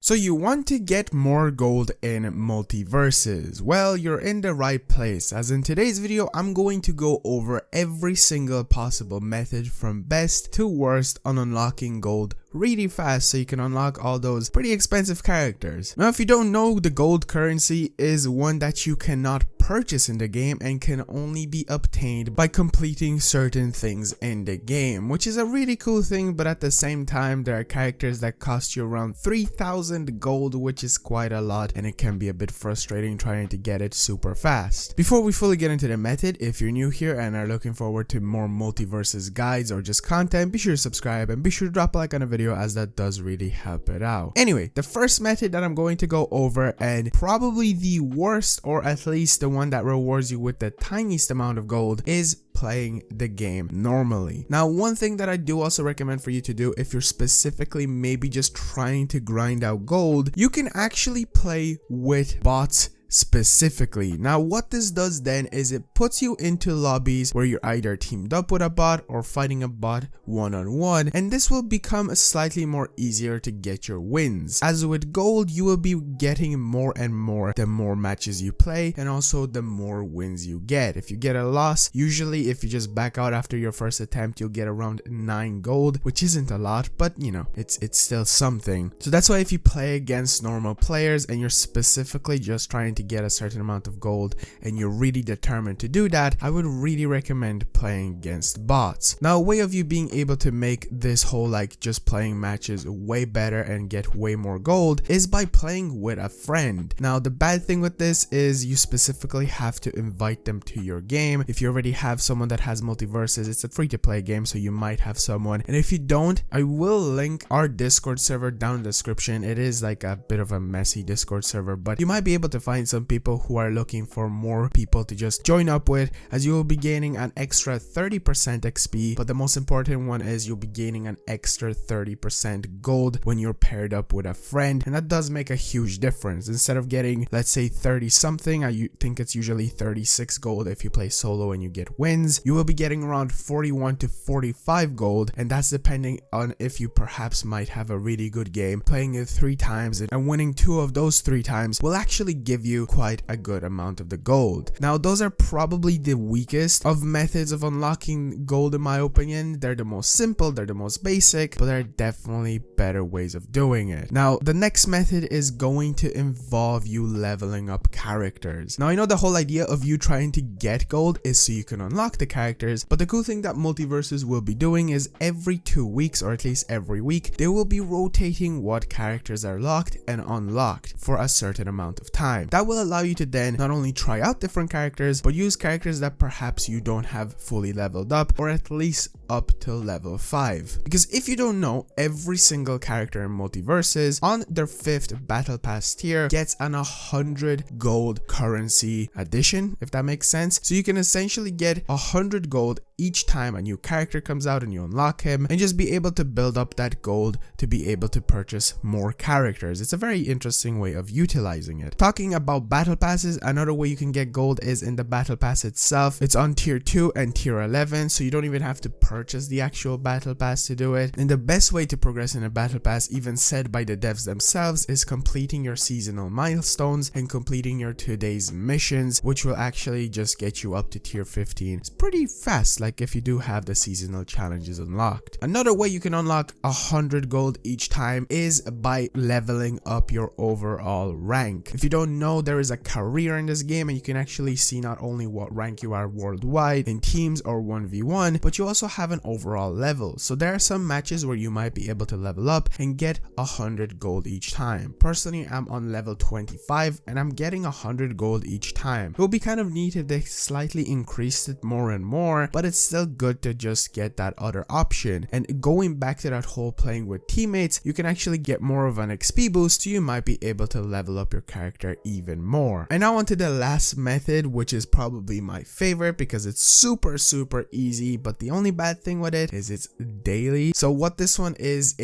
So you want to get more gold in Multiversus? Well, you're in the right place, as in today's video I'm going to go over every single possible method from best to worst on unlocking gold really fast so you can unlock all those pretty expensive characters. Now if you don't know, the gold currency is one that you cannot purchase in the game and can only be obtained by completing certain things in the game, which is a really cool thing, but at the same time there are characters that cost you around 3,000 gold, which is quite a lot, and it can be a bit frustrating trying to get it super fast. Before we fully get into the method, if you're new here and are looking forward to more Multiversus guides or just content, be sure to subscribe and be sure to drop a like on the video, as that does really help it out. Anyway, the first method that I'm going to go over, and probably the worst, or at least the one that rewards you with the tiniest amount of gold, is playing the game normally. Now, one thing that I do also recommend for you to do if you're specifically maybe just trying to grind out gold, you can actually play with bots specifically. Now what this does then is it puts you into lobbies where you're either teamed up with a bot or fighting a bot one-on-one, and this will become slightly more easier to get your wins. As with gold, you will be getting more and more the more matches you play, and also the more wins you get. If you get a loss, usually if you just back out after your first attempt, you'll get around 9 gold, which isn't a lot, but you know, it's still something. So that's why if you play against normal players and you're specifically just trying to get a certain amount of gold and you're really determined to do that, I would really recommend playing against bots. Now, a way of you being able to make this whole like just playing matches way better and get way more gold is by playing with a friend. Now the bad thing with this is you specifically have to invite them to your game. If you already have someone that has Multiversus, it's a free to play game, so you might have someone, and if you don't, I will link our Discord server down in the description. It is like a bit of a messy Discord server, but you might be able to find some people who are looking for more people to just join up with, as you will be gaining an extra 30% XP, but the most important one is you'll be gaining an extra 30% gold when you're paired up with a friend, and that does make a huge difference. Instead of getting, let's say, 30 something, I think it's usually 36 gold if you play solo and you get wins, you will be getting around 41 to 45 gold, and that's depending on if you perhaps might have a really good game. Playing it 3 times and winning 2 of those 3 times will actually give you quite a good amount of the gold. Now those are probably the weakest of methods of unlocking gold in my opinion. They're the most simple, they're the most basic, but there are definitely better ways of doing it. Now the next method is going to involve you leveling up characters. Now I know the whole idea of you trying to get gold is so you can unlock the characters, but the cool thing that Multiversus will be doing is every 2 weeks, or at least every week, they will be rotating what characters are locked and unlocked for a certain amount of time. That will allow you to then not only try out different characters, but use characters that perhaps you don't have fully leveled up, or at least up till level 5. Because if you don't know, every single character in Multiversus on their 5th battle pass tier gets an 100 gold currency addition, if that makes sense. So you can essentially get 100 gold each time a new character comes out and you unlock him, and just be able to build up that gold to be able to purchase more characters. It's a very interesting way of utilizing it. Talking about battle passes, another way you can get gold is in the battle pass itself. It's on tier 2 and tier 11, so you don't even have to purchase the actual battle pass to do it. And the best way to progress in a battle pass, even said by the devs themselves, is completing your seasonal milestones and completing your today's missions, which will actually just get you up to tier 15. It's pretty fast, like if you do have the seasonal challenges unlocked. Another way you can unlock 100 gold each time is by leveling up your overall rank. If you don't know, there is a career in this game, and you can actually see not only what rank you are worldwide in teams or 1v1, but you also have an overall level. So there are some matches where you might be able to level up and get 100 gold each time. Personally, I'm on level 25 and I'm getting 100 gold each time. It would be kind of neat if they slightly increased it more and more, but it's still good to just get that other option. And going back to that whole playing with teammates, you can actually get more of an XP boost, so you might be able to level up your character even more. And now on to the last method, which is probably my favorite because it's super easy, but the only bad thing with it is it's daily. So what this one is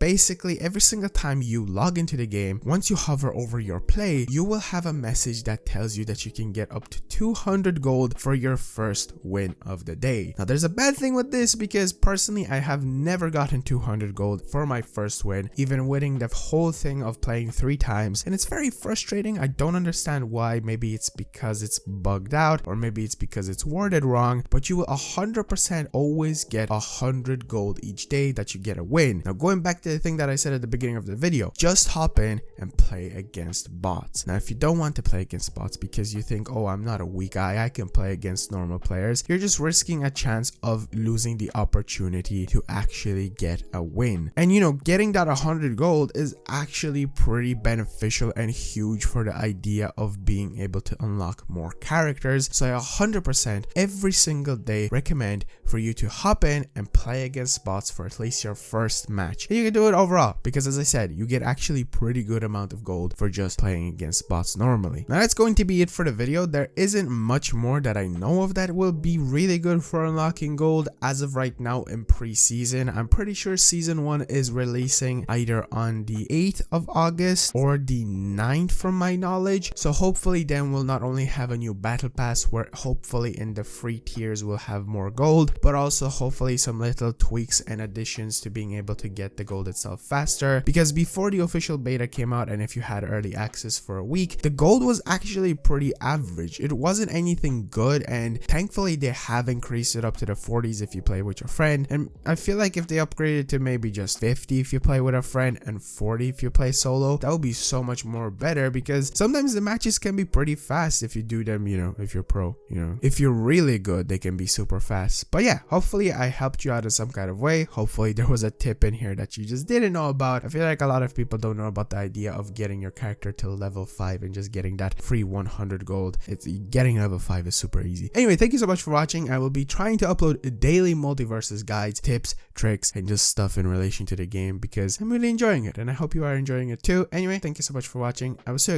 basically every single time you log into the game, once you hover over your play, you will have a message that tells you that you can get up to 200 gold for your first win of the day. Now there's a bad thing with this because personally I have never gotten 200 gold for my first win, even winning the whole thing of playing 3 times, and it's very frustrating. I don't understand why. Maybe it's because it's bugged out, or maybe it's because it's worded wrong, but you will 100% always get 100 gold each day that you get a win. Now going back to the thing that I said at the beginning of the video, just hop in and play against bots. Now if you don't want to play against bots because you think, oh, I'm not a weak guy, I can play against normal players, you're just risking a chance of losing the opportunity to actually get a win. And you know, getting that 100 gold is actually pretty beneficial and huge for the idea of being able to unlock more characters. So I 100% every single day recommend for you to hop in and play against bots for at least your first match. And you can do it overall because, as I said, you get actually pretty good amount of gold for just playing against bots normally. Now that's going to be it for the video. There isn't much more that I know of that will be really good for unlocking gold as of right now in pre-season. I'm pretty sure season 1 is releasing either on the 8th of August or the 9th from my knowledge. So hopefully then we'll not only have a new battle pass where hopefully in the free tiers we'll have more gold, but also hopefully some little tweaks and additions to being able to get the gold itself faster. Because before the official beta came out, and if you had early access for a week, the gold was actually pretty average. It wasn't anything good, and thankfully they have increased it up to the 40s if you play with your friend. And I feel like if they upgraded to maybe just 50 if you play with a friend and 40 if you play solo, that would be so much more better, because sometimes the matches can be pretty fast if you do them, you know, if you're pro, you know, if you're really good, they can be super fast. But yeah, hopefully I helped you out in some kind of way. Hopefully there was a tip in here that you just didn't know about. I feel like a lot of people don't know about the idea of getting your character to level 5 and just getting that free 100 gold. It's getting level 5 is super easy. Anyway, thank you so much for watching. I will be trying to upload daily Multiversus guides, tips, tricks, and just stuff in relation to the game because I'm really enjoying it, and I hope you are enjoying it too. Anyway, thank you so much for watching. I will see you